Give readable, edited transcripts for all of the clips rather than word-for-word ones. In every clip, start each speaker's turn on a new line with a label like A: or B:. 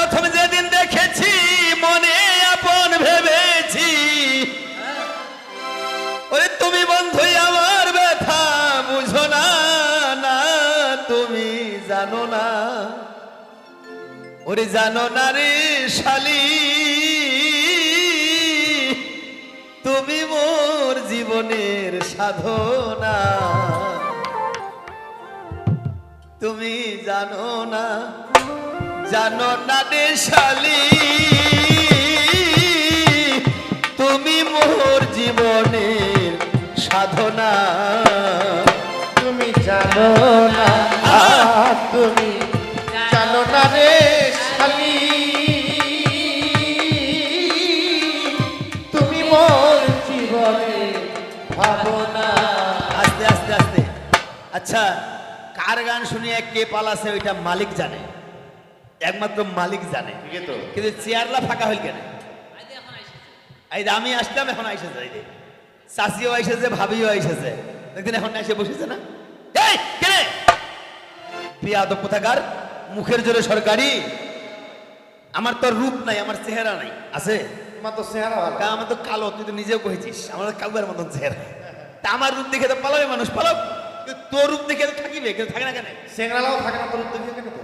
A: প্রথম যেদিন দেখেছি মনে আপন ভেবেছি, ওরে তুমি বন্ধু আমার ব্যথা বুঝো না, না তুমি জানো না, ওরে জানো না রে শালি, তুমি মোর জীবনের সাধনা, তুমি জানো না, জানো না রে শালি, তুমি মোর জীবনের সাধনা,
B: তুমি জানো না, তুমি জানো না রে শালি, তুমি মোর জীবনে ভাবনা।
A: আস্তে আস্তে আস্তে। আচ্ছা, কার গান শুনিয়ে কে পালাছে ওইটা মালিক জানে, একমাত্র মালিক জানে।
B: ঠিকই তো।
A: কিন্তু চেয়ারলা ফাঁকা হইল কেন? এই যে আমি আসলাম এখন আইসেছে, এই যে চাষিও আইসেছে, ভাবিও আইসেছে, একদিন এখন এসে বসেছে না। এই কে বিয়াদব কোথাকার, মুখের জোরে সরকারি। আমার তো রূপ নাই, আমার চেহারা নাই, আছে
B: তোমার তো চেহারা ভালো।
A: তা আমার তো কালো, তুই তো নিজেও কহেছিস আমার কাউয়ার মতন চেহারা। তা আমার রূপ দেখে তো পালাবে মানুষ, পালাও। কিন্তু তোর রূপ দেখে তো থাকিবে, কেউ থাকে না কেন?
B: চেংড়ালাও থাকে না তোর উদ্যোগী কেন তো?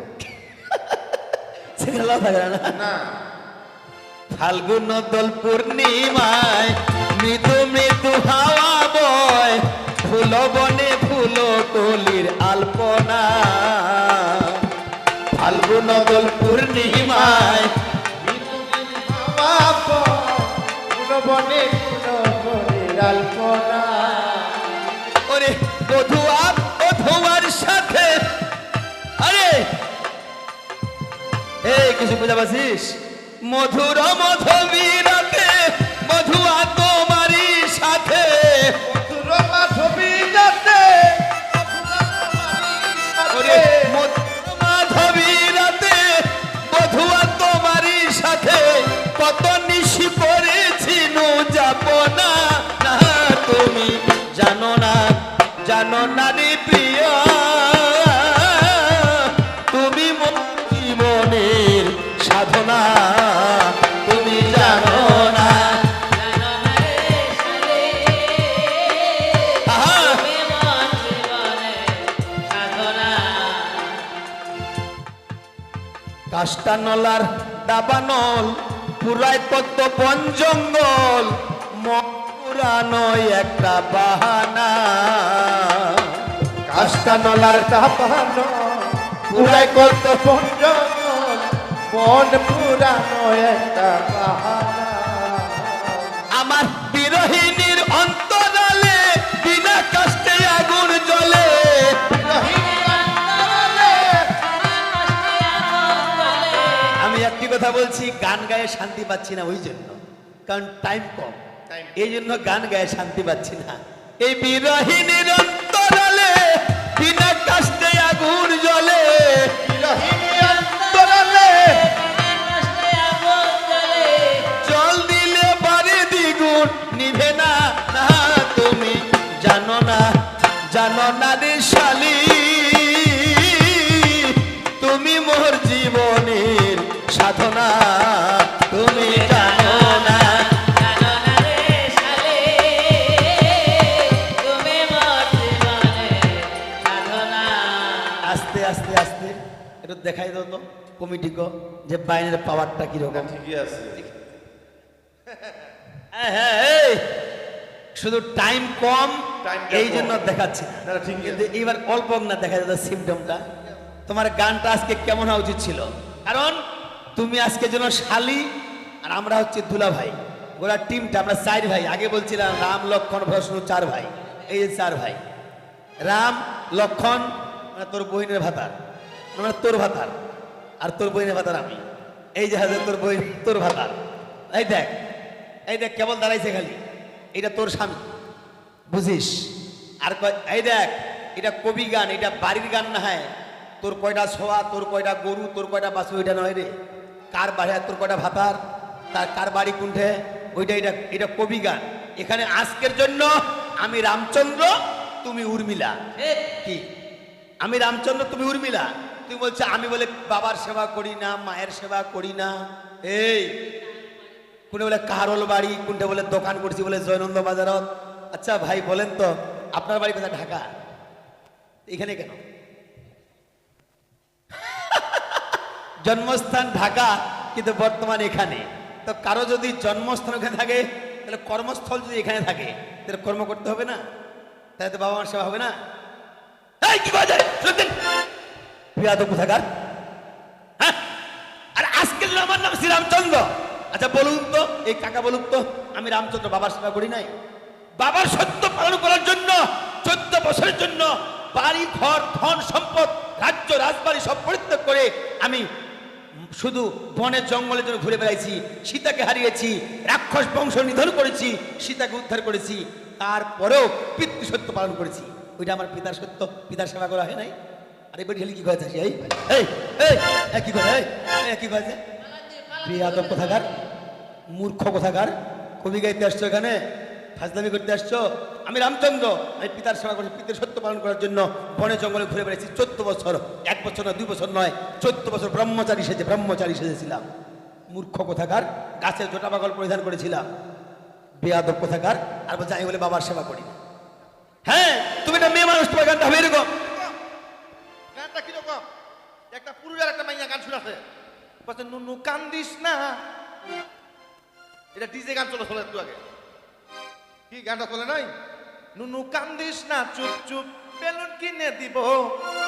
A: চেহারাও থাকে না।
B: না,
A: ফাল্গুন দোল পূর্ণিমায় মৃদু মৃদু হাওয়া বয়, ফুল বনে ফুল কলির আলপনা। ফাল্গুন দোল পূর্ণিমায়
B: বনে আলপনা।
A: ওরে বধুয়া বধুয়ার সাথে, আরে এই কিছু বুঝা পাচ্ছিস? মধুর মধুবীরাতে বধুয়া তোমারই সাথে, ওরে মাধবীরাতে বধুয়া তোমারই সাথে, কত নিশি করেছি নু যাপনা, না তুমি জানো না, জানো না রে প্রিয়, তুমি মোর জীবনের সাধনা, তুমি জানো না। আহা, কাষ্টানলার দাবানল পুরাই কত বন জঙ্গল, পুরানো একটা বাহানা।
B: কাষ্টানলার দাবানো পুরাই কত বন জঙ্গল, বন পুরানো একটা বাহানা।
A: আমার বিরহিনীর অন্তরালে বিনা কষ্টে আগুন জ্বলে, আমি একটি কথা বলছি, গান গায়ে শান্তি পাচ্ছি না ওই জন্য, কারণ টাইম কম, এই জন্য গান গায়ে শান্তি পাচ্ছি না। এই বিরহিনীর অন্তরালে বিনা কষ্টে আগুন জ্বলে, জল দিলে বাড়ি দ্বিগুণ নিভে না, না তুমি জানো না, জানো না রে শালি, তুমি মোর জীবনের সাধনা, তুমি জানো না। আস্তে আস্তে আস্তে একটু দেখাই দাও তো কমিটিকে যে বাইনের পাওয়ারটা কিরকম।
B: ঠিকই আছে।
A: হ্যাঁ, হ্যাঁ, এই, শুধু টাইম কম
B: টাইমটা
A: এই
B: কম।
A: জন্য দেখাচ্ছি না।
B: না, ঠিক আছে।
A: কিন্তু এবার অল্প না দেখা যাচ্ছে সিমটমটা। তোমার গানটা আজকে কেমন হওয়া উচিত ছিল, কারণ তুমি আজকে যেন শালি আর আমরা হচ্ছে দুলা ভাই, ওরা টিমটা আমরা চার ভাই। আগে বলছিলাম রাম লক্ষণ ভরষ্ণু চার ভাই, এই যে চার ভাই, রাম লক্ষণ মানে তোর বহিনের ভাতার, মানে তোর ভাতার, আর তোর বহিনের ভাতার আমি, এই যে হাজার তোর বহিন তোর ভাতার। এই দেখ, এই দেখ কেবল দাঁড়াইছে খালি, এটা তোর স্বামী, বুঝিস? আর এই দেখ, এটা কবি গান, এটা বাড়ির গান না। হয় তোর কয়টা ছোয়া, তোর কয়টা গরু, তোর কয়টা বাছু, ওইটা নয় রে। কার বাড়ি, তোর কয়টা ভাতার, তার কার বাড়ি কোনঠে, ওইটা এটা এটা কবি গান। এখানে আজকের জন্য আমি রামচন্দ্র, তুমি উর্মিলা। কি আমি রামচন্দ্র, তুমি উর্মিলা। তুমি বলছো আমি বলে বাবার সেবা করি না, মায়ের সেবা করি না। এই কোনে বলে কারোল বাড়ি, কোনটা বলে দোকান করছি বলে জয়নন্দ বাজারত। আচ্ছা ভাই বলেন তো আপনার বাড়ি কোথায়? ঢাকা। এখানে কেন? জন্মস্থান ঢাকা কিন্তু বর্তমান এখানে। তো কারো যদি জন্মস্থান ওখানে থাকে তাহলে কর্মস্থল যদি এখানে থাকে তাহলে কর্ম করতে হবে না? তাহলে তো বাবা মার সেবা হবে না? এই কি বাজে প্রিয়া তো কোথাকার? হ্যাঁ, আর আজকের আমার নাম শ্রীরামচন্দ্র। আচ্ছা বলুন তো, এই কাকা বলুন তো, আমি রামচন্দ্র বাবার সেবা করি নাই? বাবার সত্য পালন করার জন্য 14 বছরের জন্য বাড়ি ঘর ধন সম্পদ রাজ্য রাজবাড়ি সব পরিত্যাগ করে আমি শুধু বনের জঙ্গলের জন্য ঘুরে বেড়াইছি। সীতাকে হারিয়েছি, রাক্ষস বংশ নিধন করেছি, সীতাকে উদ্ধার করেছি, তারপরেও পিতৃ সত্য পালন করেছি। ওইটা আমার পিতার সত্য, পিতার সেবা করা হয় নাই? আরে বেটি খেলে কি কয়েছে? এই এই এই কি করে? এই কি কয়েছে? প্রিয়াদব কোথাকার, মূর্খ কোথাকার, কবি গাইতে আসছো এখানে, ফাজলামি করতে আসছো? আমি রামচন্দ্র, আমি পিতার সেবা করি, পিতার সত্য পালন করার জন্য বনে জঙ্গলে ঘুরে বেড়েছি 14 বছর। 1 বছর নয়, 2 বছর নয়, 14 বছর ব্রহ্মচারী সেজেছিলাম। মূর্খ কোথাকার, গাছের জোটা বাগল পরিধান করেছিলাম। বেয়াদব কোথাকার, আর বলছে আমি বলে বাবার সেবা করি না। হ্যাঁ, তুমি একটা মেয়ে মানুষ, তোমার গানটা হবে এরকম।
B: গানটা কিরকম? একটা পুরুষের একটা মাইয়া গান শুনাছে, বলছে নুনু কান্দিস না। এটা ডিজে গান চলে একটু আগে। কি গানটা চলে নাই? নুনু কান্দিস না, চুপ চুপ বেলুন কিনে দিব,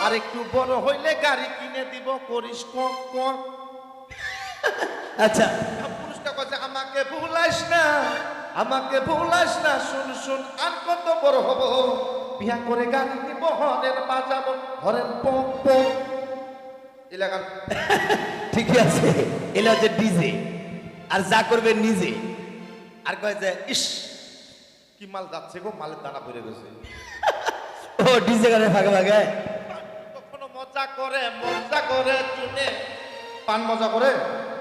B: আর একটু বড় হইলে গাড়ি কিনে দিব, করিস কক কক।
A: আচ্ছা,
B: পুরুষটা কইছে আমাকে ভুলাইস না, আমাকে ভুলাইস না, শুন শুন আর কত বড় হব, বিয়া করে গাড়ি নিব, হরের বাজাবো, হরের পক পক। এলাকার
A: ঠিকই আছে, এলা হচ্ছে ডিজে, আর যা করবে নিজে। আর কয় যে ইস
B: কি মাল যাচ্ছে গো, মালের দানা পড়ে গেছে।
A: ও ডিজে গানে ভাগে ভাগে
B: কখনো মজা করে চুনে পান মজা করে,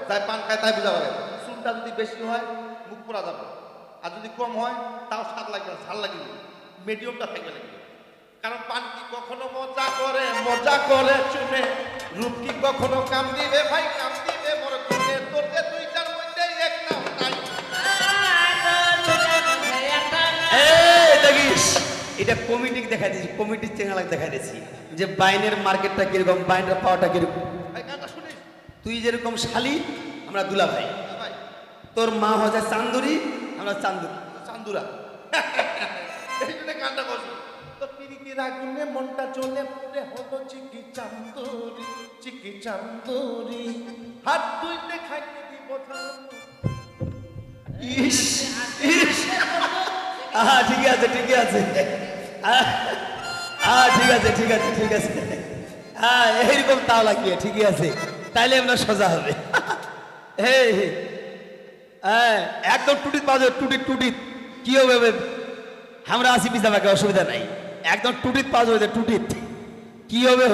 B: তাই পান খায় তাই বুঝা করে। চুনটা যদি বেশি হয় মুখ পোড়া যাবে, আর যদি কম হয় তাও স্বাদ লাগবে না, ঝাল লাগবে, মিডিয়ামটা থাকবে লাগবে। কারণ পান কি কখনো মজা করে চুনে, রূপ কি কখনো কাম দিবে ভাই, কাম দিবে মোর চুনে, তোরকে দুইটার মধ্যে এক নাম নাই।
A: এই দেখিস, এটা কমিটিকে দেখা দিয়েছি, কমিটির চ্যানেল দেখা দিয়েছি যে বাইনের মার্কেটটা কিরকম, বাইনের পাওয়াটা কিরকম।
B: ভাই গানটা শুনিস?
A: তুই যেরকম শালি, আমরা দুলা ভাই।
B: ভাই
A: তোর মা হচ্ছে চান্দুরি, আমরা চান্দুরি।
B: চান্দুরা এই জন্য গানটা করছো। তো পিরিতির আগুনে মনটা জ্বলে পুড়ে হলো চিকি চান্দুরি, হাত দুইতে খাইতে দিব ধান।
A: ইস ইস, আহা ঠিক আছে ঠিক আছে, ঠিক আছে, হ্যাঁ এইরকম তাও লাগিয়ে ঠিকই আছে, তাইলে আমরা সোজা হবে। হ্যাঁ হ্যাঁ, একদম টুটিত বাজে, টুটিত কি হবে? আমরা আসি পিছা বাকি, অসুবিধা নাই। একদম টুটিত পাওয়া যাবে, টুটিত কি হবে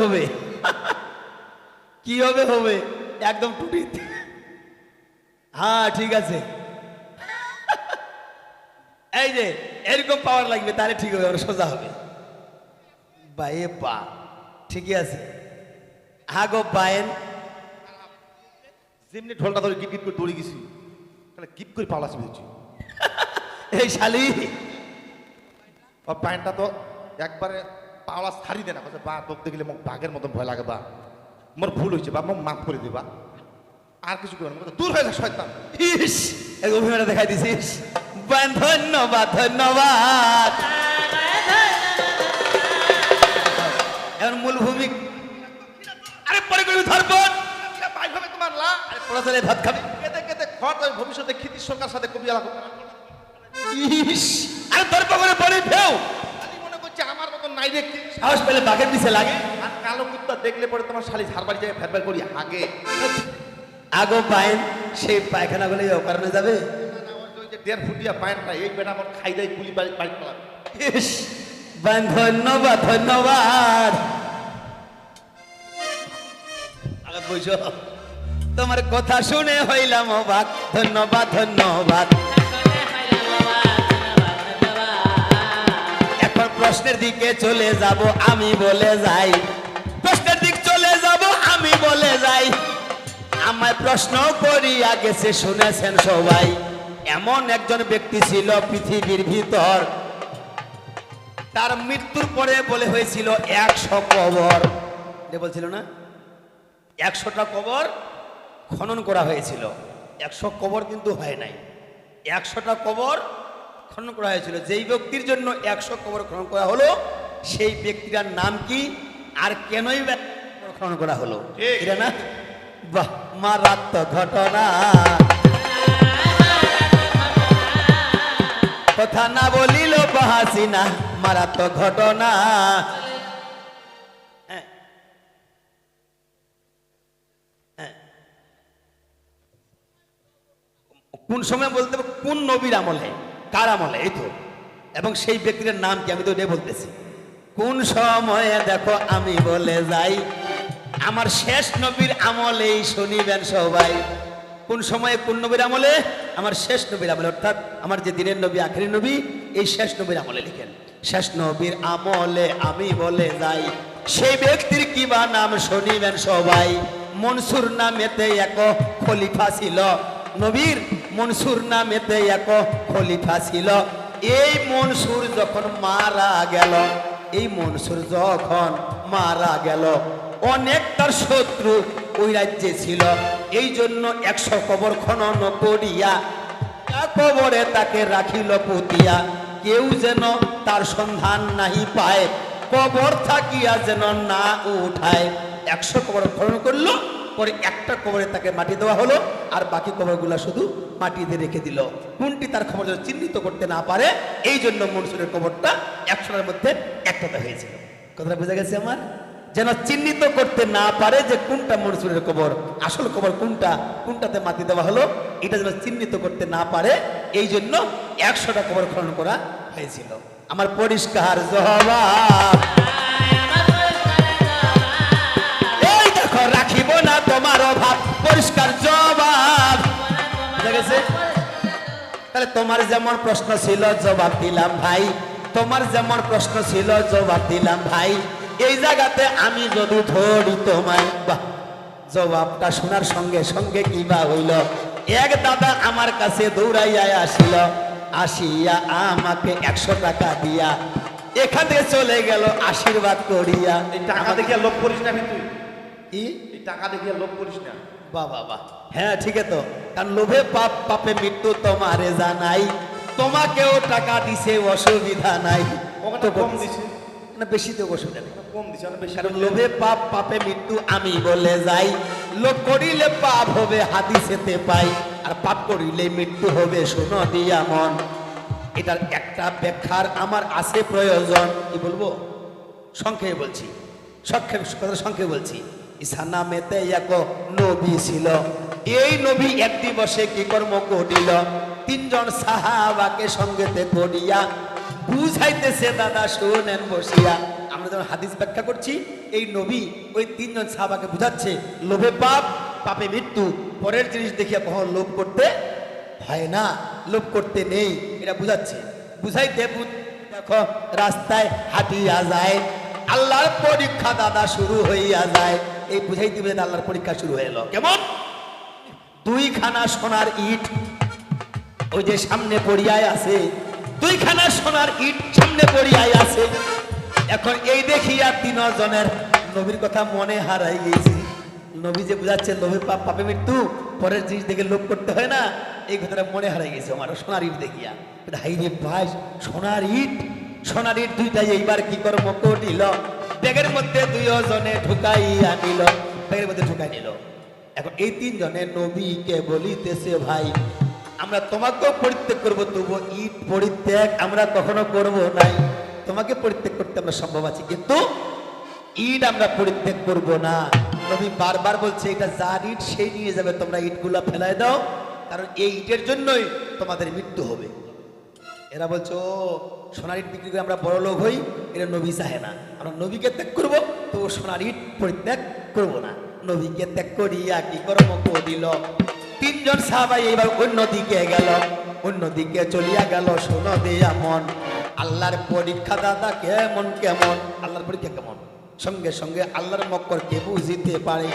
A: কি হবে একদম টুটিত। হ্যাঁ ঠিক আছে, এই যে এরকম পাওয়ার লাগবে, তাহলে ঠিক হবে, আমরা সোজা হবে। বায়ে বা ঠিকই আছে। আগো বায়েন
B: যেমনি ঢোলটা ধরে গিট গিট করে দৌড়ে গেছি, তাহলে গিট করে পালাছি বুঝছি।
A: এই শালি
B: আর প্যান্টটা তো একবারে পাওয়া ছাড়ি দেয় না, বলছে বা তোকে দেখলে মোক বাঘের মতন ভয় লাগে, বা মোর ভুল হয়েছে, বা মোক মাফ করে দিবা, আর কিছু করবে না, দূর হয়ে যা শয়তান।
A: ইস, এই অভিনয়টা দেখাই দিছিস। ধন্যবাদ। এখন মূল ভূমি, আরে পরে করবি ধর্পণ,
B: ভাই ভাবে তোমার লা,
A: আরে পড়া চলে ভাত খাবি।
B: কেতে কেতে খট ওই ভবিষ্যতে খিতির সরকার সাথে কবি আলাপ করবে।
A: ইস, আরে দর্প করে পড়ে ফেউ।
B: আমি মনে করছি আমার মতন নাই রে,
A: সাহস পেলে বাঘের পিছে লাগে।
B: আর কালো কুত্তা দেখলে পরে তোমার শালি ঝাড়বাড়ি জায়গায় ফেরবার করি আগে।
A: আগো পায়েন সেই পায়খানা গুলো ও কারণে যাবে।
B: ওই যে 1.5 ফুটিয়া প্যান্টটা এই বেটা আমার খাই দেয় গুলি বাড়ি বাড়ি পালাবে।
A: ইস, ধন্যবাদ। আগে বইছো, তোমার কথা শুনে হইলাম অবাক। ধন্যবাদ। এখন প্রশ্নের দিকে চলে যাব আমি, বলে যাই প্রশ্নের দিক চলে যাব বলে যাই আমায় প্রশ্ন করিয়া গেছে শুনেছেন সবাই এমন একজন ব্যক্তি ছিল পৃথিবীর ভিতর তার মৃত্যুর পরে বলে হয়েছিল 100 কবর বলছিল না 100টা কবর খনন করা হয়েছিল 100 কবর কিন্তু হয় নাই 100টা কবর খনন করা হয়েছিল যেই ব্যক্তির জন্য 100 কবর খনন করা হলো সেই ব্যক্তিটার নাম কি আর কেনই খনন করা হলো এটা না বাহ মারাত্মক ঘটনা কথা না বলিল বাহাসিনা মারাত্মক ঘটনা কোন সময় বলতে হবে কোন নবীর আমলে কার আমলে এই তো এবং সেই ব্যক্তির নাম কি আমি তো এটাই বলতেছি কোন সময়ে দেখো আমি বলে যাই আমার শেষ নবীর আমলেই শুনিবেন সবাই কোন সময়ে কোন নবীর আমলে আমার শেষ নবীর আমলে অর্থাৎ আমার যে দিনের নবী আখেরি নবী এই শেষ নবীর আমলে লিখেন শেষ নবীর আমলে আমি বলে যাই সেই ব্যক্তির কিবা নাম শুনিবেন সবাই মনসুর নামেতে এক খলিফা ছিল নবীর মনসুর নামেতে এক খলিফা ছিল এই মনসুর যখন মারা গেল এই মনসুর যখন মারা গেল অনেক তার শত্রু ওই রাজ্যে ছিল এই জন্য 100 কবর খনন করিয়া কবরে তাকে রাখিল পুতিয়া কেউ যেন তার সন্ধান নাহি পায় কবর থাকিয়া যেন না উঠায় 100 কবর খনন করলো পরে একটা কবরে তাকে মাটি দেওয়া হলো আর বাকি কবরগুলো শুধু মাটি দিয়ে রেখে দিল কোনটি তার খবর যেন চিহ্নিত করতে না পারে এই জন্য মনসুরের কবরটা 100টার মধ্যে একটাতে হয়েছিল কথাটা বোঝা গেছে আমার যেন চিহ্নিত করতে না পারে যে কোনটা মনসুরের কবর আসল কবর কোনটা কোনটাতে মাটি দেওয়া হলো এটা যেন চিহ্নিত করতে না পারে এই জন্য 100টা কবর খনন করা হয়েছিল আমার পরিষ্কার জবাব এই দেখো রাখিব না তোমার অভাব পরিষ্কার জবাব বুঝা গেছে তাহলে তোমার যেমন প্রশ্ন ছিল জবাব দিলাম ভাই তোমার যেমন প্রশ্ন ছিল জবাব দিলাম ভাই এই জায়গাতে আমি যদি ধরি তোমায় বাহ জবাবটা শোনার সঙ্গে সঙ্গে কি বা হইল এক দাদা আমার কাছে দৌড়াইয়া আসিল আসিয়া আমাকে 100 টাকা দিয়া এখান থেকে চলে গেল আশীর্বাদ করিয়া
B: এই টাকা দেখিয়া লোভ করিস না তুই
A: কি
B: এই টাকা দেখিয়া লোভ করিস না
A: বাহ বাহ বাহ হ্যাঁ ঠিক আছে তো কারণ লোভে পাপ পাপে মৃত্যু তোমারে জানাই তোমাকেও টাকা দিছে অসুবিধা নাই
B: ওখানে কম দিছে
A: না বেশি তো অসুবিধা নেই
B: কম দিছে না বেশি
A: কারণ লোভে পাপ পাপে মৃত্যু আমি বলে যাই লোভ করিলে পাপ হবে হাদিসেতে পাই আর পাপ করিলে মৃত্যু হবে শোনো দিয়া মন এটার একটা ব্যাখ্যার আমার আছে প্রয়োজন কি বলবো সংক্ষেপে বলছি সংক্ষেপে বলছি ঈসা নামেতে এক নবী ছিল এই নবী এক দিবসে কি কর্ম করিল 3 জন সাহাবাকে সঙ্গেতে করিয়া বুঝাইতেছে দাদা শুনেন বসিয়া আমরা যখন হাদিস ব্যাখ্যা করছি এই নবী ওই 3 জন সাহাবাকে বুঝাচ্ছে লোভে পাপ পাপে মৃত্যু পরের জিনিস দেখিয়া কখন লোভ করতে হয় না লোভ করতে নেই এটা বুঝাচ্ছে বুঝাইতে দেখো রাস্তায় হাঁটিয়া যায় আল্লাহর পরীক্ষা দাদা শুরু হইয়া যায় এই বুঝাইতে বুঝাইতে আল্লাহর পরীক্ষা শুরু হয়ে এলো কেমন 2খানা সোনার ইট ওই যে সামনে পড়িয়ায় আছে 2খানা সোনার ইট সামনে পড়িয়ায় আছে এখন এই দেখিয়া 3 জনের নবীর কথা মনে হারাই গেছে নবী যে বুঝাচ্ছে লোভে পাপ পাপে মৃত্যু পরের জিনিস দেখে লোভ করতে হয় না এই কথাটা মনে হারাই গেছে আমার সোনার ইট দেখিয়া হাই রে ভাই সোনার ইট 2টাই এইবার কি কর্ম করিল ব্যাগের মধ্যে 2 জনে ঢুকাইয়া নিল ব্যাগের মধ্যে ঢুকাই নিল এখন এই 3 জনে নবীকে বলিতেছে ভাই আমরা তোমাকেও পরিত্যাগ করবো তবু ইট পরিত্যাগ আমরা কখনো করব নাই তোমাকে পরিত্যাগ করতে আমরা সম্ভব আছে কিন্তু ইট আমরা পরিত্যাগ করব না নবী বারবার বলছে এটা যার ইট সেই নিয়ে যাবে তোমরা ইটগুলা ফেলাই দাও কারণ এই ইটের জন্যই তোমাদের মৃত্যু হবে এরা বলছে ও সোনার ইট বিক্রি করে আমরা বড় লোক হই এটা নবী চাহে না আমরা নবীকে ত্যাগ করবো তো সোনার ইট পরিত্যাগ করবো না নবীকে ত্যাগ করিয়া কি কর্ম করিল 3 জন সাহাবা এইবার অন্যদিকে গেল অন্যদিকে চলিয়া গেল শোনো দিয়া মন আল্লাহর পরীক্ষা দাদা কেমন আল্লাহর পরীক্ষা কেমন সঙ্গে সঙ্গে আল্লাহর মক্কর কে বুঝিতে পারে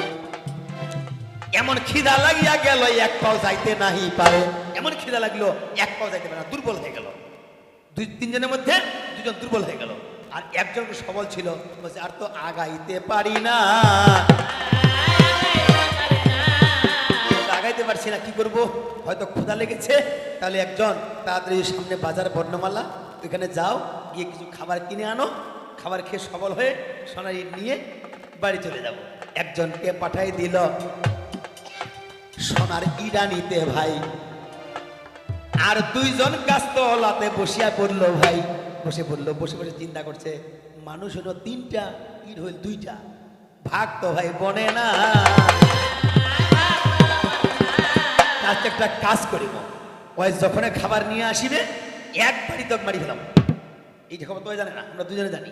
A: এমন খিদা লাগিয়া গেল এক পাও যাইতে নাহি পারে, এমন খিদা লাগলো এক পাও যাইতে পারে না, দুর্বল হয়ে গেল। দুই তিনজনের মধ্যে দুজন দুর্বল হয়ে গেল, আর একজন সবল ছিল, বলছে আর তো আগাইতে পারি না, আগাইতে পারছি না, কি করব, হয়তো ক্ষুধা লেগেছে। তাহলে একজন তাড়াতাড়ি সামনে বাজার বর্ণমালা, ওইখানে যাও, গিয়ে কিছু খাবার কিনে আনো, খাবার খেয়ে সবল হয়ে সোনারি নিয়ে বাড়ি চলে যাব। একজনকে পাঠাই দিল সোনার ইরা নিতে ভাই, আর দুইজন গাছতলাতে বসিয়া পড়লো ভাই, বসে পড়লো, বসে বসে চিন্তা করছে, মানুষ হলো তিনটা, ইট হইল দুইটা, ভাগ তো ভাই বনে না, আজকে একটা কাজ করিব, ওই যখন খাবার নিয়ে আসিবে এক বাড়ি তো মারি ফেলাম, এই যে খবর তো জানে না, আমরা দুজনে জানি,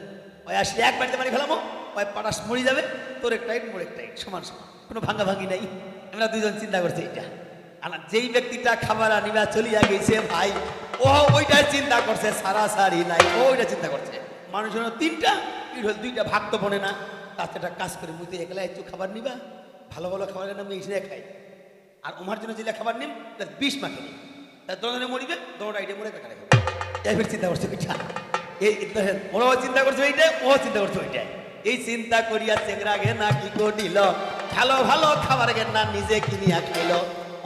A: ওই আসলে এক বাড়িতে মারি ফেলামো, ওই পাটাস মরি যাবে, তোর একটা ইট মোর একটা ইট, সমান সমান, কোনো ভাঙা ভাঙি নাই। আমরা দুজন চিন্তা করছি এটা, আর যেই ব্যক্তিটা খাবার আনিবা চলিয়া গেছে ভাই, ও ওইটাই চিন্তা করছে, সারা সারি নাই, ও ওইটা চিন্তা করছে, মানুষ হলো তিনটা, ইট হল দুইটা, ভাগ তো বনে না, তাতে একটা কাজ করে মুই তো একলা একটু খাবার নিবা, ভালো ভালো খাবারের নাম এসে খাই, আর ওমার জন্য যেটা খাবার নিন তার 20 মাকে নিন, তার দোকানে মরিবে, দোকানটা আইডিয়া মরে কাকা খাবে, এই ফের চিন্তা করছে ওইটা, এই ওরাও চিন্তা করছে ওইটাই, ও চিন্তা করছে ওইটাই, এই চিন্তা করিয়া চেংরা গে না কি করিল, ভালো ভালো খাবার গে না নিজে কিনিয়া খাইল,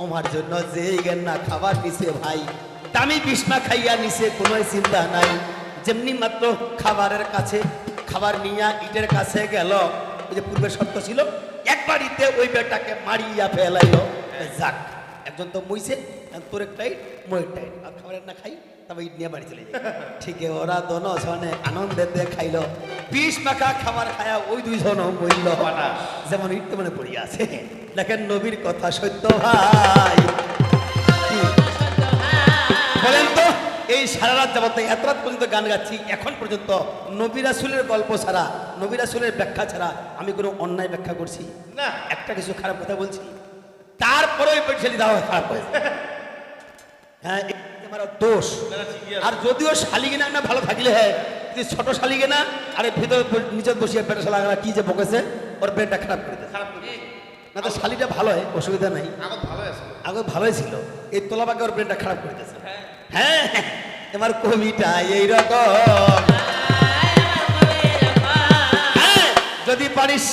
A: ওমার জন্য যেই গে না খাবার নিছে ভাই, দামি 20 মা খাইয়া নিছে, কোনো চিন্তা নাই, যেমনি মাত্র খাবারের কাছে, খাবার নিয়া ইটের কাছে গেল, ওই যে পূর্বের শর্ত ছিল, একবারিতে ওই বেটাকে মারিয়া ফেলাইল, যাক একজন তো মইছে, তোর একটাই মোর একটাই, আর খাবারের না খাই, তবে ইট নিয়ে বাড়ি চলে যায়। ঠিক ওরা দোজনে আনন্দেতে খাইল, 20 মাখা খাবার খায়া ওই দুইজন মইল, যেমন ইট মনে পড়িয়া আছে। দেখেন নবীর কথা সত্য ভাই, বলেন তো এই সারা রাত যাবত এত রাত পর্যন্ত গান গাচ্ছি, এখন পর্যন্ত নবী রাসূলের গল্প ছাড়া, নবী রাসূলের ব্যাখ্যা ছাড়া আমি কোনো অন্যায় ব্যাখ্যা করছি
B: না,
A: একটা কিছু খারাপ কথা বলছি, তারপরে ছেলে দেওয়া খারাপ হয়েছে, হ্যাঁ আমার দোষ। আর যদিও শালিগিনা না ভালো থাকলে হ্যাঁ, ছোট শালিগিনা আরে ভিতর নিচে বসিয়ে পেটে শালা কি যে বকেছে, ওর পেটটা খারাপ করে দেয়,
B: খারাপ করে
A: না তো শালিটা ভালো হয়, অসুবিধা নাই,
B: আগত ভালো আছে,
A: আগে ভালোই ছিল, এই তোলাবাকে ওর ব্রেনটা খারাপ করে দিয়েছে। হ্যাঁ তোমার কবিটা এইরকম, হ্যাঁ যদি পারিস,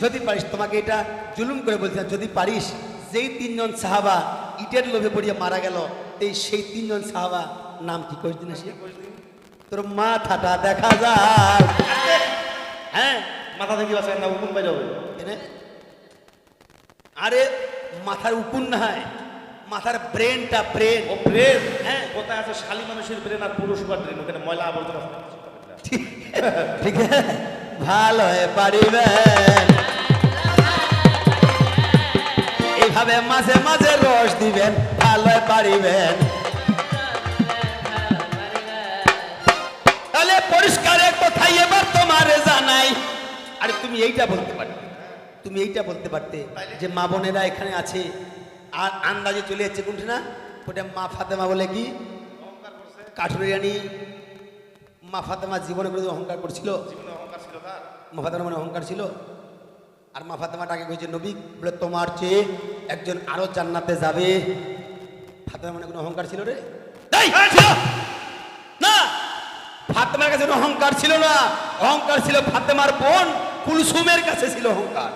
A: যদি পারিস, তোমাকে এটা জুলুম করে বলছিলাম, যদি পারিস, যেই 3 জন সাহাবা ইটের লোভে পড়িয়ে মারা গেল, এই সেই 3 জন সাহাবা নাম কি কইস দিন, তোর মাথাটা দেখা যায়, হ্যাঁ
B: মাথা থেকে বাঁচায় না, উকুন বাইরে হবে,
A: আরে মাথার উকুন না হয়, মাথার ব্রেনটা, ব্রেন,
B: ও ব্রেন,
A: হ্যাঁ
B: কোথায় আছে শালী মানুষের ব্রেন আর পুরুষ ব্রেন, ওখানে ময়লা আবর্জনা
A: ঠিক আছে, ভালো হয়ে পারিবেন, এইভাবে মাঝে মাঝে রস দিবেন, ভালো হয়ে পারিবেন, তাহলে পরিষ্কারে কোথায় এবার তোমার জানাই। আরে তুমি এইটা বলতে পারতে, তুমি এইটা বলতে পারতে যে মা বোনেরা এখানে আছে, আর আন্দাজে চলে যাচ্ছে কোনটা না, ওটা মা ফাতেমা বলে কি কাঠুরিয়ানি, মা ফাতেমা জীবনে করে অহংকার করছিল,
B: অহংকার ছিল তার,
A: মা ফাতেমা মানে অহংকার ছিল, আর মা ফাতেমাটাকে কইছে নবী বলে তোমার চেয়ে একজন আরো জান্নাতে যাবে, ফাতেমা মানে কোনো অহংকার ছিল রে, এই, ছিল না, ফাতেমার কাছে কোনো অহংকার ছিল না, অহংকার ছিল ফাতেমার বোন কুলসুমের কাছে ছিল অহংকার,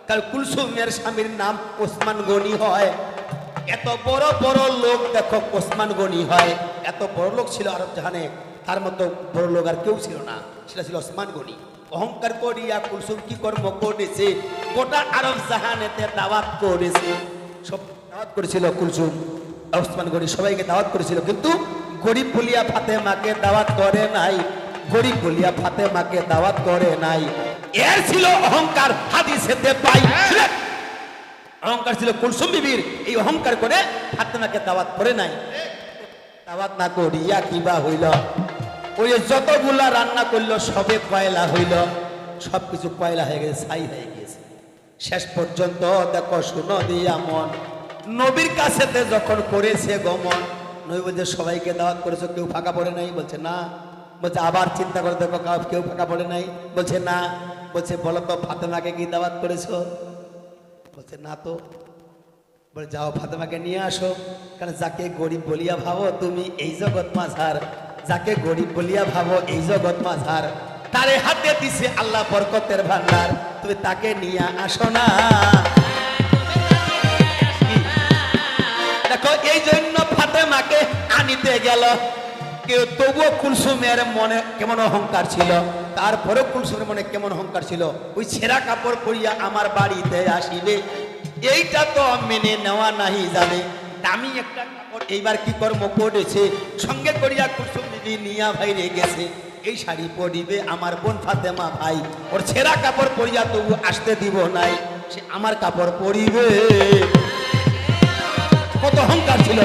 A: কারণ কুলসুমের স্বামীর নাম ওসমান গনি হয়, এত বড় বড় লোক দেখো ওসমান গনি হয়, এত বড় লোক ছিল আরব জাহানে, তার মতো বড় লোক আর কেউ ছিল না, সেটা ছিল ওসমান গনি। অহংকার করিয়া কুলসুম কি কর্ম করেছে, গোটা আরব জাহানেতে দাওয়াত করেছে, সব দাওয়াত করেছিল কুলসুম, ওসমান গনি সবাইকে দাওয়াত করেছিল, কিন্তু গরিব বলিয়া ফাতেমাকে দাওয়াত করে নাই, গরিব বলিয়া ফাতেমাকে দাওয়াত করে নাই, এর ছিল অহংকার, হাদিসেতে পাই, অহংকার ছিল কুলসুম বিবির, এই অহংকার করে ফাতেমাকে দাওয়াত করে নাই, দাওয়াত না করিয়া কিবা হইল, ওই যতগুলা রান্না করলো সবে কয়লা হইল, সবকিছু কয়লা হয়ে গেছে, ছাই হয়ে গেছে, শেষ পর্যন্ত দেখো শুনো দিয়া মন, নবীর কাছেতে যখন করেছে গমন, নবী বলছে সবাইকে দাওয়াত করেছো, কেউ ফাঁকা পড়ে নাই, বলছে না, বলছে আবার চিন্তা করে দেখো কেউ ফাঁকা পড়ে নাই, বলছে না, বলছে বলো তো ফাতেমাকে কি দাওয়াত করেছো, বলছে না তো, বলে যাও ফাতেমাকে নিয়ে আসো, কারণ যাকে গরিব বলিয়া ভাবো তুমি এই জগৎ মাঝার, যাকে গরিব বলিয়া ভাবো এই জগৎ মাঝার, তারে হাতে দিছে আল্লাহ বরকতের ভান্ডার, তুমি তাকে নিয়ে আসো না। দেখো এই জন্য ফাতেমাকে আনিতে গেল কেউ, তবুও কুলসুমের মনে কেমন অহংকার ছিল, তারপরেও কুলসুমের মনে কেমন অহংকার ছিল, ওই ছেঁড়া কাপড় পরিয়া আমার বাড়িতে আসিবে, এইটা তো মেনে নেওয়া নাহি যাবে। দামি একটা কাপড় এইবার কি কর্ম করেছে, সঙ্গে করিয়া কুলসুম দিদি নিয়া ভাইরে গেছে, এই শাড়ি পরিবে আমার বোন ফাতেমা ভাই, ওর ছেঁড়া কাপড় পরিয়া তবু আসতে দিব নাই, সে আমার কাপড় পরিবে। কত অহংকার ছিল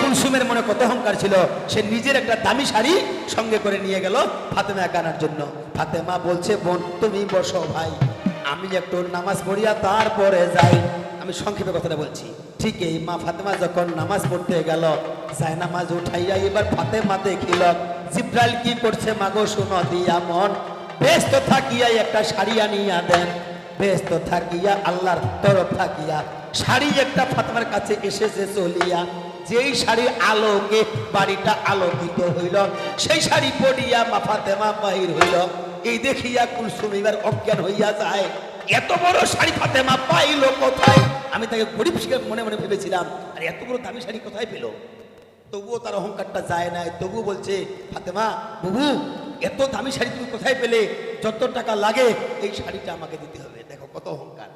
A: কুলসুমের মনে, কত অহংকার ছিল, সে নিজের একটা দামি শাড়ি সঙ্গে করে নিয়ে গেল ফাতেমা আনার জন্য। ফাতেমা বলছে বোন তুমি বসো ভাই, আমি একটু নামাজ পড়িয়া তারপরে যাই। আমি সংক্ষেপে কথাটা বলছি। ঠিক এই মা ফাতেমা যখন নামাজ পড়তে গেল, যায় নামাজ উঠাইয়া এবার ফাতেমা দেখিল জিব্রাইল কি করছে, মাগো শুনো দিয়া মন, ব্যস্ত থাকিয়া একটা শাড়ি আনিয়া দেন, ব্যস্ত থাকিয়া আল্লাহর তরফ থাকিয়া শাড়ি একটা ফাতেমার কাছে এসেছে চলিয়া, যেই শাড়ির আলোকে বাড়িটা আলোকিত হইল, সেই শাড়ি পরিয়া মা ফাতেমা বাহির হইল। এই দেখিয়া কুলসুম এবার অজ্ঞান হইয়া যায়, এত বড় শাড়ি ফাতেমা পাইল কোথায়? আমি তাকে গরিব মনে মনে ভেবেছিলাম, আর এত বড় দামি শাড়ি কোথায় পেল? তবুও তার অহংকারটা যায় নাই, তবুও বলছে ফাতেমা বুবু এত দামি শাড়ি তুমি কোথায় পেলে? যত টাকা লাগে এই শাড়িটা আমাকে দিতে হবে। দেখো কত অহংকার,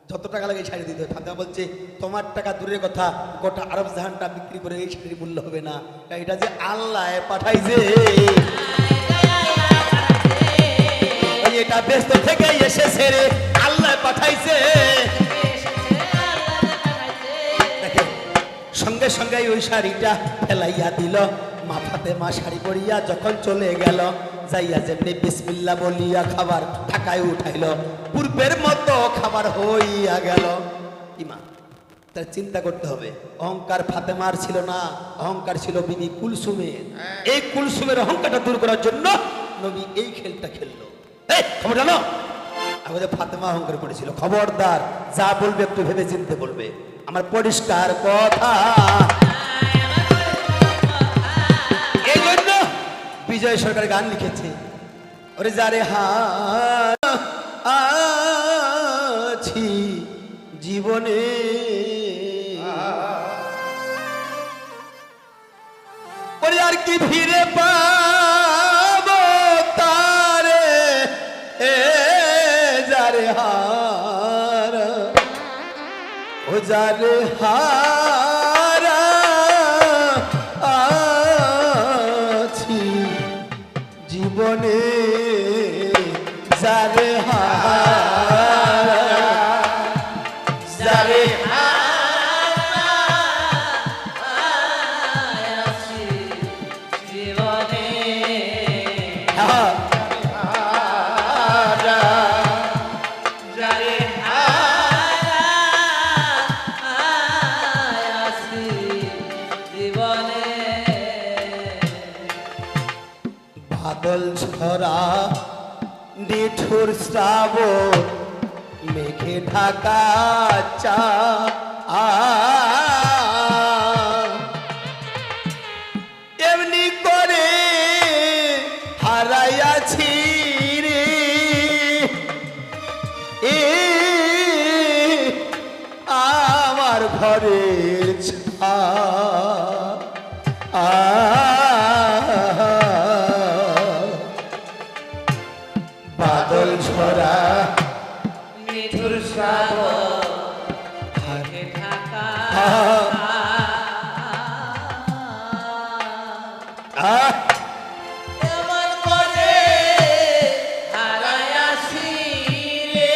A: যত টাকা লাগে এই শাড়ি দিতে হবে। ফাতেমা বলছে তোমার টাকা দূরের কথা, গোটা আরব জাহানটা বিক্রি করে এই শাড়ির মূল্য হবে না, এটা যে আল্লাহ পাঠাইছে, এটা ব্যস্ত থেকে এসেছে রে, আল্লাহ পাঠাইছে। দেখে সঙ্গে সঙ্গে ওই শাড়িটা ফেলাইয়া দিল। মা ফাতেমা শাড়ি পরিয়া যখন চলে গেল, যাইয়া যেমনি বিসমিল্লাহ বলিয়া খাবার ঢাকায় উঠাইল, পূর্বের মতো খাবার হইয়া গেল। কি মা তার চিন্তা করতে হবে, অহংকার ফাতেমার ছিল না, অহংকার ছিল বিবি কুলসুমের। এই কুলসুমের অহংকারটা দূর করার জন্য নবী এই খেলটা খেললো। খবর জানো আমাদের ফাতেমা অহংকার করেছিল, খবরদার যা বলবে একটু ভেবে চিনতে বলবে, আমার পরিষ্কার কথা। এই জন্য বিজয় সরকার গান লিখেছে, ওরে যারে আছি জীবনে ওরে আর কি ফিরে পাবো তারে, যারে হারা ও যারে হারা আছি জীবনে, যারে হারা যারে বাদল ছড়া নিঠুর শ্রাবণ মেঘে ঢাকা চা এমনি করে হারাইয়াছি রে, আমার ঘরের ছা বাদল ছড়া
C: নিঠুর শ্রাবণ ঢাকা এমন করে হারাইয়াছি রে,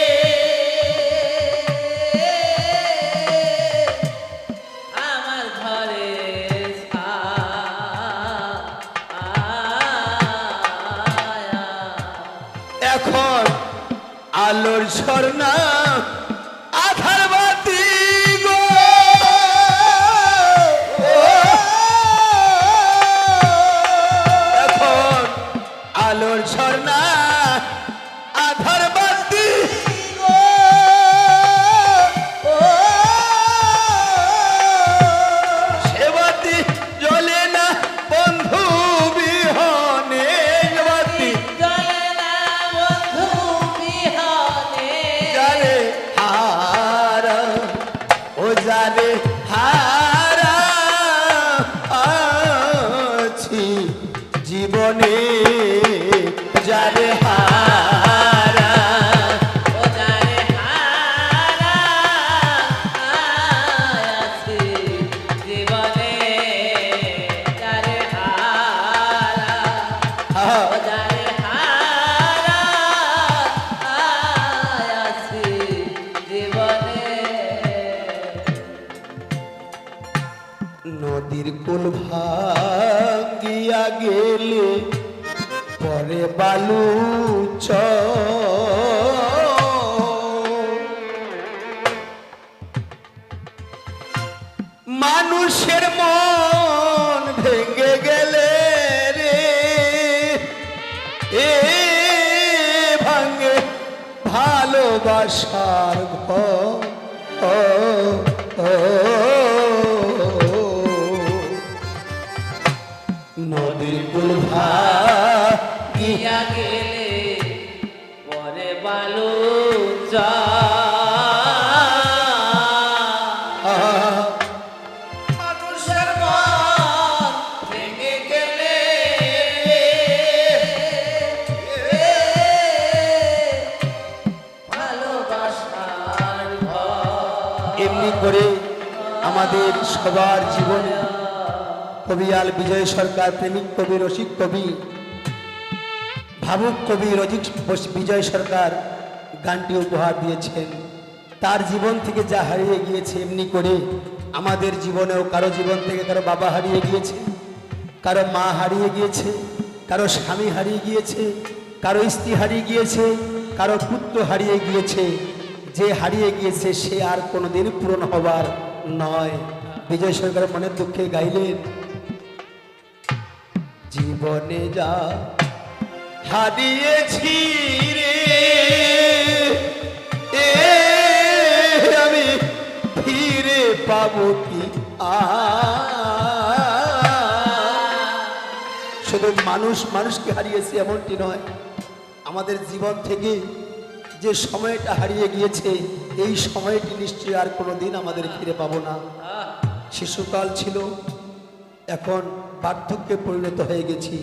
C: আমার ঘরে
A: এখন আলোর ঝর্ণা আধার বাতি গো, এখন আলোর ঝর্ণা আধার বাতি গো, নদীর কুল ভাঙ্গিয়া গেলে পরে বালু মানুষের মন ভেঙে গেলে রে এ ভাঙে ভালোবাসার ঘর নদীর কুল
C: গিয়া গেলে পরে বালু মানুষের মন ভেঙে গেলে ভালোবাসার ঘর।
A: এমনি করে আমাদের সবার জীবনে কবিয়াল বিজয় সরকার প্রেমিক কবি রসিক কবি ভাবুক কবি রসিক বিজয় সরকার গানটি উপহার দিয়েছেন। তার জীবন থেকে যা হারিয়ে গিয়েছে এমনি করে আমাদের জীবনেও কারো জীবন থেকে কারো বাবা হারিয়ে গিয়েছে, কারো মা হারিয়ে গিয়েছে, কারো স্বামী হারিয়ে গিয়েছে, কারো স্ত্রী হারিয়ে গিয়েছে, কারো পুত্র হারিয়ে গিয়েছে। যে হারিয়ে গিয়েছে সে আর কোনোদিন পূরণ হবার নয়। বিজয় সরকার মনের দুঃখে গাইলেন, জীবনে যা হারিয়েছি রে এ আমি ফিরে পাবো কি শুধু মানুষকে হারিয়েছি এমনটি নয়, আমাদের জীবন থেকে যে সময়টা হারিয়ে গিয়েছে এই সময়টি নিশ্চয়ই আর কোনোদিন আমাদের ফিরে পাবো না। শিশুকাল ছিল, এখন বার্ধক্যে পরিণত হয়ে গেছি।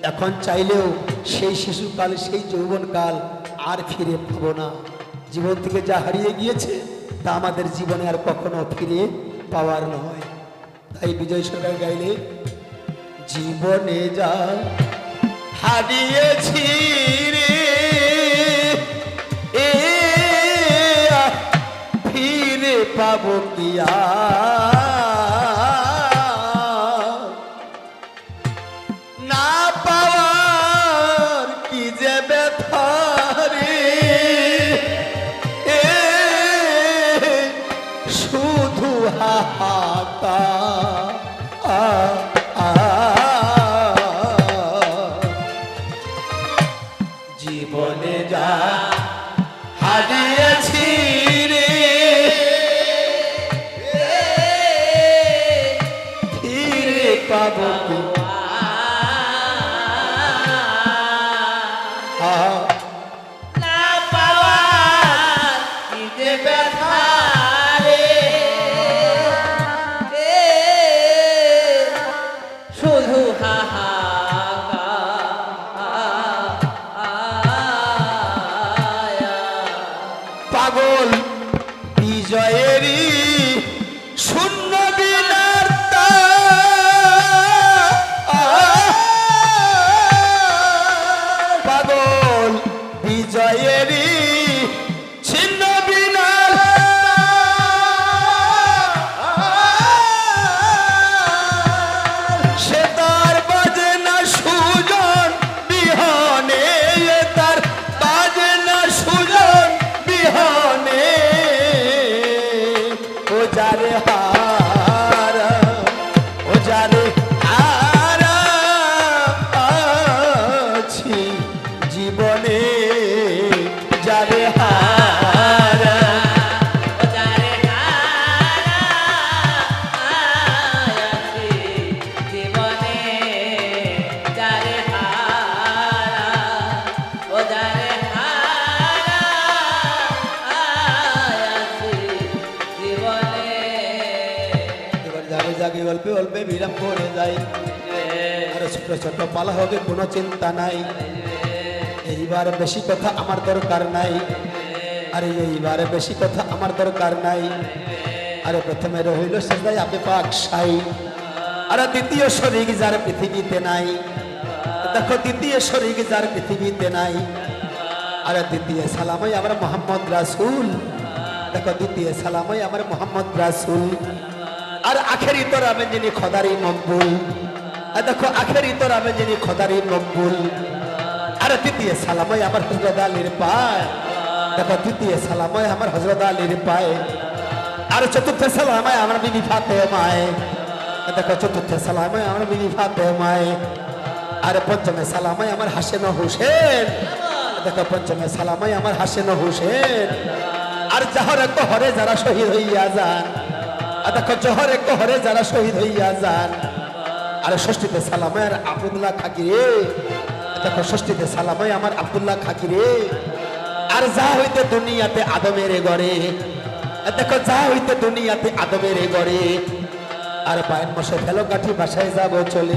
A: এখন চাইলেও সেই শিশুকাল সেই যৌবনকাল আর ফিরে পাবো না। জীবন থেকে যা হারিয়ে গিয়েছে তা আমাদের জীবনে আর কখনো ফিরে পাওয়ার নয়। তাই বিজয় সরকার গাইলে, জীবনে যা হারিয়েছি রে এ ফিরে পাবো কি না পাওয়ার কি যে ব্যথা রে এ শুধু জীবনে যা হারিয়েছি রে ফিরে পাবো কি
C: না পাওয়ার কি যে ব্যথা রে শুধু
A: পাগল বিজয়েরই শূন্য বিলার পাগল বিজয়েরই ছিন্ন বিনার সে তার বাজে না সুজন বিহনে তার বাজে না সুজন বিহনে ও যারে হারা ও যারে হারা আছি জীবনে যারে হারা এবার যাবে জাগে অল্পে অল্পে বিরাম করে যায় আর ছোট ছোট পালা হবে কোনো চিন্তা নাই। এইবার বেশি কথা আমার দরকার নাই, আরে এইবার বেশি কথা আমার দরকার নাই। আরে প্রথমে রইল সেটাই আপনি পাক সাই, আর দ্বিতীয় শরীক যার পৃথিবীতে নাই। দেখো দ্বিতীয় শরীক যার পৃথিবীতে নাই, আর দ্বিতীয় সালামই আমার মোহাম্মদ রাসূল। দেখো দ্বিতীয় সালামই আমার মোহাম্মদ রাসূল। আর আখেরি তোর আমি যিনি খোদারি মকবুল। আর দেখো আখেরি তোর আমি যিনি খোদারি মকবুল। আর তৃতীয় সালাময় আমার হযরত আলীর পায়। দেখো তৃতীয় সালাময় আমার হযরত আলীর পায়। আর চতুর্থ সালাময় আমার বিবি ফাতেমায়। দেখো চতুর্থ সালাময় আমার বিবি ফাতেমায়। আর পঞ্চমে সালাময় আমার হাসেন হোসেন। দেখো পঞ্চমে সালাময় আমার হাসেন হোসেন। আর জহরে কোহরে যারা শহীদ হইয়া যান। আর দেখো জহরে কোহরে যারা শহীদ হইয়া যান। আর ষষ্ঠীতে সালাময় আর আব্দুল্লাহ খাকি রে। দেখো ষষ্ঠীতে সালাময় আমার আব্দুল্লাহ খাকি রে। আর যা হইতে দুনিয়াতে আদমের গড়ে। দেখো যা হইতে দুনিয়াতে আদমের গড়ে। আর পায়ের বসে ফেলো কাঠি বাসায় যাবো চলে।